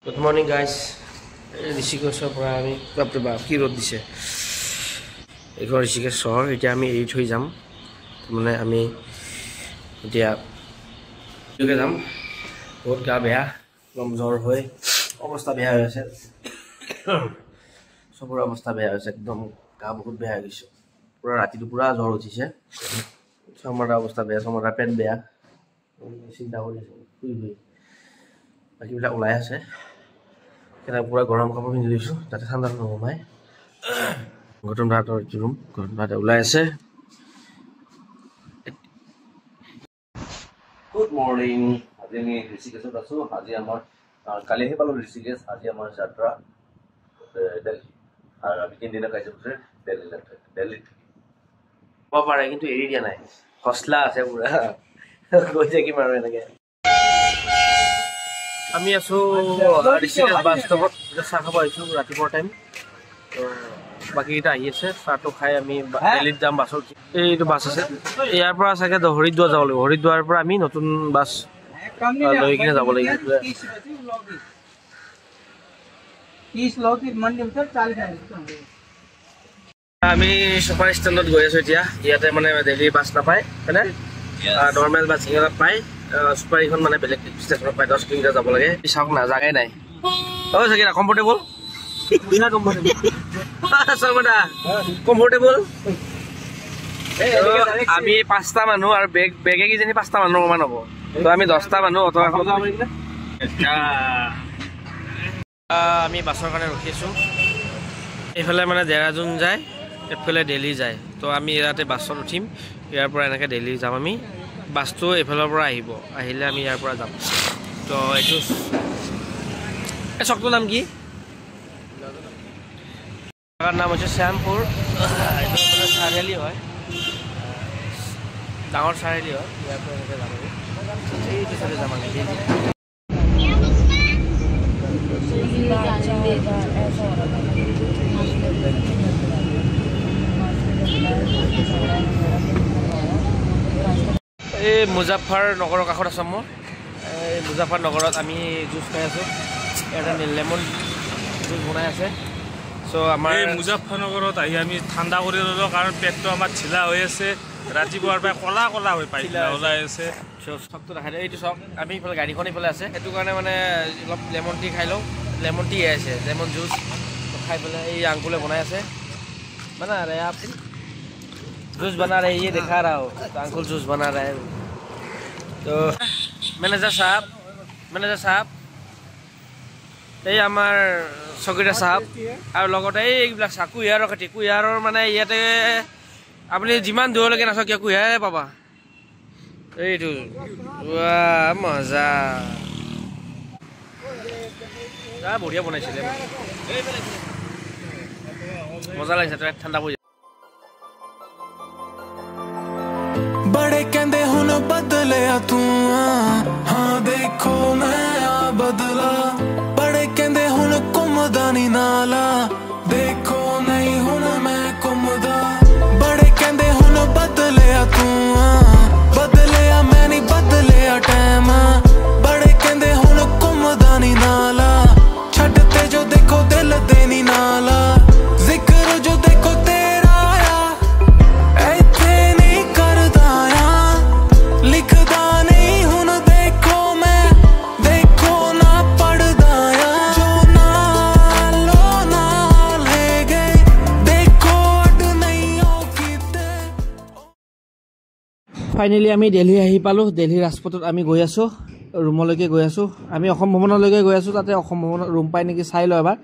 Good morning, guys. ঋষিকেশৰ পৰা আমি কি ৰ'দ দিছে এইখন ঋষিকেশ চহৰ এতিয়া আমি এৰি থৈ যাম মানে আমি এতিয়া যাম বহুত গা বেয়া একদম জ্বৰ হৈ অৱস্থা বেয়া হৈ আছে চবৰে অৱস্থা বেয়া হৈছে একদম গা বহুত বেয়া হৈ গৈছে পুৰা ৰাতিটো পুৰা জ্বৰ উঠিছে চমৰা অৱস্থা বেয়া চমৰা পেট বেয়া চিন্তা কৰি আছো শুই শুই বাকীবিলাক ওলাই আছে কেনে পুৰা গৰম কাপোৰ পিন্ধি লৈছো যাতে ঠাণ্ডা নোসোমায় গৌতম দাহঁতৰ ৰুম গৌতম দাহঁতে ওলাই আছে গুড মৰ্নিং আজি আমি ঋষিকেশত আছো আজি আমাৰ কালিহে পালো ঋষিকেশ আজি আমাৰ যাত্ৰা দিল্লী আৰু আমি তিনিদিনৰ কাৰ্যসূচীৰে দিল্লী হ'ব পাৰে কিন্তু এৰি দিয়া নাই হচলা আছে পুৰা গৈ থাকিম আৰু এনেকে আমি আছো ঋষিকেশ বাছ ষ্টপত চাহ খাব আহিছো ৰাতিপুৱাৰ টাইম বাকীকেইটা আহি আছে চাহটো খাই আমি দিল্লীত যাম বাছত এইটো বাছ আছে ইয়াৰ পৰা চাগে হৰিদ্বাৰ যাব লাগিব হৰিদ্বাৰৰ পৰা আমি নতুন বাছ লৈ কিনে যাব লাগিব আমি ছুপাৰ ষ্টেণ্ডত গৈ আছো এতিয়া ইয়াতে মানে দিল্লী বাছ নাপায় হয়নে নৰ্মেল বাছ ইয়াত পায় ছুপাৰ এখন মানে বেলেগ ষ্টেচনত পায় 10 কিলোমিটাৰ যাব লাগে চাওক না জাগাই নাই অ' চাগে কমফৰ্টেবল কমফৰ্টেবল আমি 5টা মানুহ আৰু বেগে কিজানি 5টা মানুহ সমান হ'ব তো আমি 10টা মানুহ অটো এখন আমি বাছৰ কাৰণে ৰখি আছো এইফালে মানে দেহৰাদুন যায় এইফালে দিল্লী যায় তো আমি ইয়াতে বাছত উঠিম ইয়াৰ পৰা এনেকৈ দিল্লী যাম আমি বাছটো এইফালৰ পৰা আহিলে আমি ইয়াৰ পৰা যাম তো এইটো এই চকটোৰ নাম কি জেগাৰ নাম হৈছে শ্যামপুৰ এইটো মানে চাৰিআলি হয় ডাঙৰ চাৰিআলি হয় ইয়াৰ পৰা এনেকৈ যাম আমি এইটো চাইডে যাম আমি এই মুজাফৰ নগৰৰ কাষত আছোঁ মই এই মুজাফৰ নগৰত আমি জুচ খাই আছোঁ এটা লেমন জুচ বনাই আছে চ' আমাৰ এই মুজাফৰ নগৰত আহি আমি ঠাণ্ডা কৰি ল'লোঁ কাৰণ পেটটো আমাৰ ঢিলা হৈ আছে ৰাতিপুৱাৰ পৰা কলা কলা হৈ ওলাই আছে চকটো দেখাই এইটো চক আমি ইফালে গাড়ীখন ইফালে আছে সেইটো কাৰণে মানে অলপ লেমন টি খাই লওঁ লেমন টি আছে লেমন জুচ খাই পেলাই এই আংকুলে বনাই আছে बना रहे आप जूस बना रहे ये दिखा रहा हो तो अंकुल जूस बना रहे हैं तो मैनेजर साहब এই আমাৰ চকীদাৰ সাহেব আৰু লগতে এইবিলাক কুঁহিয়াৰৰ খেতি কুঁহিয়াৰৰ মানে ইয়াতে আপুনি যিমান দূৰলৈকে নাচাওক কিয় কুঁহিয়াৰে পাবা এইটো মজা বঢ়িয়া বনাইছিলে मजा लग जाता है ठंडा हो बड़े कहंदे हुन बदलिया तू हाँ देखो मैं आ बदला बड़े कहंदे हुन घुमदा नी नाला देखो नहीं हुन मैं घुमदा बड़े कहंदे हुन बदलिया तू बदलिया मैं नहीं बदलिया टाइम बड़े कहंदे हुन घुमदा नी नाला छड्डते जो देखो दिल दे नी नाला ফাইনেলি আমি দিল্লী আহি পালোঁ দিল্লী ৰাজপথত আমি গৈ আছোঁ ৰুমলৈকে গৈ আছোঁ আমি অসম ভৱনলৈকে গৈ আছোঁ তাতে অসম ভৱনত ৰুম পাই নেকি চাই লওঁ এবাৰ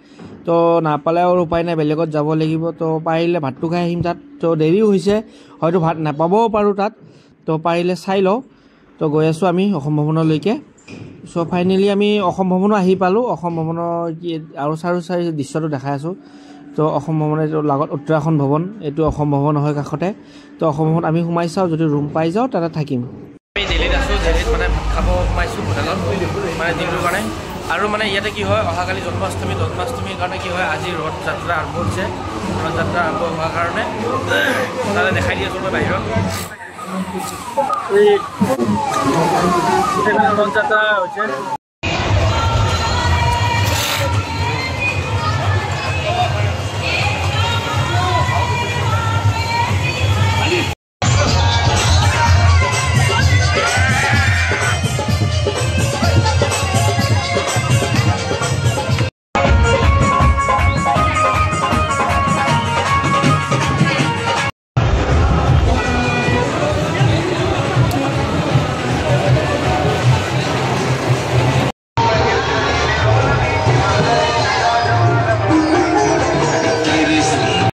তো নাপালে আৰু উপায় নাই বেলেগত যাব লাগিব তো পাৰিলে ভাতটো খাই আহিম তাত তো দেৰিও হৈছে হয়তো ভাত নাপাবও পাৰোঁ তাত তো পাৰিলে চাই লওঁ তো গৈ আছোঁ আমি অসম ভৱনলৈকে চ' ফাইনেলি আমি অসম ভৱনো আহি পালোঁ অসম ভৱনৰ কি আৰু চাৰি দৃশ্যটো দেখাই আছোঁ তো অসম ভৱন এইটো লগত উত্তৰাখণ্ড ভৱন এইটো অসম ভৱন হয় কাষতে তো অসম ভৱন আমি সোমাই চাওঁ যদি ৰুম পাই যাওঁ তাতে থাকিম আমি দিল্লীত আছোঁ দিল্লীত মানে ভাত খাব সোমাইছোঁ হোটেলত মানে দিনটোৰ কাৰণে আৰু মানে ইয়াতে কি হয় অহাকালি জন্মাষ্টমীৰ কাৰণে কি হয় আজি ৰথ যাত্ৰা আৰম্ভ হৈছে ৰথ যাত্ৰা আৰম্ভ হোৱাৰ কাৰণে তাতে দেখাই দি আছোঁ মই বাহিৰত এই ৰথ যাত্ৰা হৈছে